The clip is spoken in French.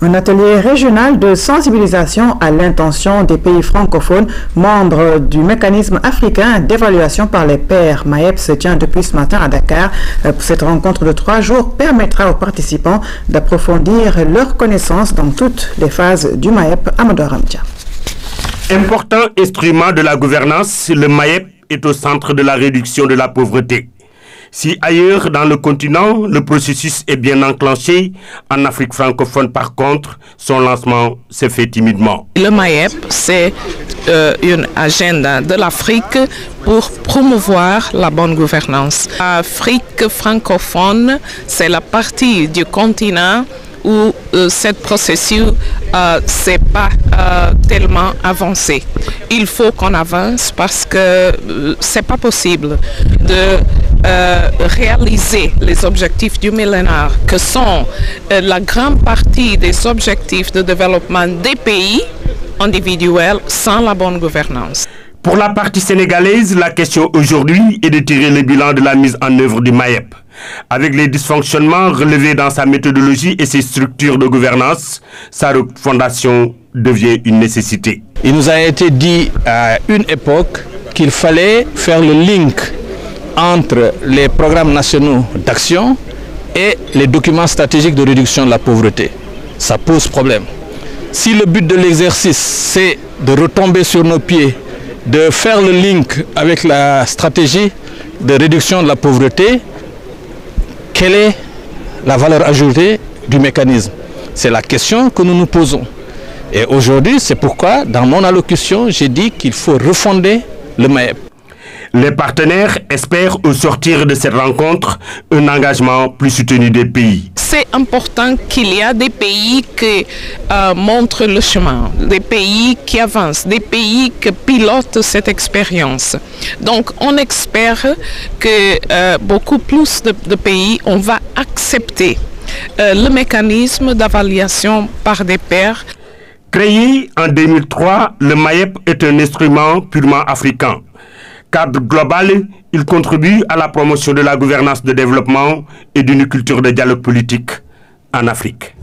Un atelier régional de sensibilisation à l'intention des pays francophones, membres du mécanisme africain d'évaluation par les pairs MAEP, se tient depuis ce matin à Dakar. Cette rencontre de 3 jours permettra aux participants d'approfondir leurs connaissances dans toutes les phases du MAEP. Amadou Ramdia. Important instrument de la gouvernance, le MAEP est au centre de la réduction de la pauvreté. Si ailleurs dans le continent, le processus est bien enclenché, en Afrique francophone par contre, son lancement s'est fait timidement. Le MAEP, c'est une agenda de l'Afrique pour promouvoir la bonne gouvernance. L'Afrique francophone, c'est la partie du continent où ce processus n'est pas tellement avancé. Il faut qu'on avance parce que ce n'est pas possible de réaliser les objectifs du millénaire, que sont la grande partie des objectifs de développement des pays individuels sans la bonne gouvernance. Pour la partie sénégalaise, la question aujourd'hui est de tirer le bilan de la mise en œuvre du MAEP. Avec les dysfonctionnements relevés dans sa méthodologie et ses structures de gouvernance, sa refondation devient une nécessité. Il nous a été dit à une époque qu'il fallait faire le link entre les programmes nationaux d'action et les documents stratégiques de réduction de la pauvreté. Ça pose problème. Si le but de l'exercice, c'est de retomber sur nos pieds, de faire le link avec la stratégie de réduction de la pauvreté, quelle est la valeur ajoutée du mécanisme? C'est la question que nous nous posons. Et aujourd'hui, c'est pourquoi, dans mon allocution, j'ai dit qu'il faut refonder le MAEP. Les partenaires espèrent au sortir de cette rencontre un engagement plus soutenu des pays. C'est important qu'il y ait des pays qui montrent le chemin, des pays qui avancent, des pays qui pilotent cette expérience. Donc on espère que beaucoup plus de pays on va accepter le mécanisme d'évaluation par des pairs. Créé en 2003, le MAEP est un instrument purement africain. Cadre global, il contribue à la promotion de la gouvernance de développement et d'une culture de dialogue politique en Afrique.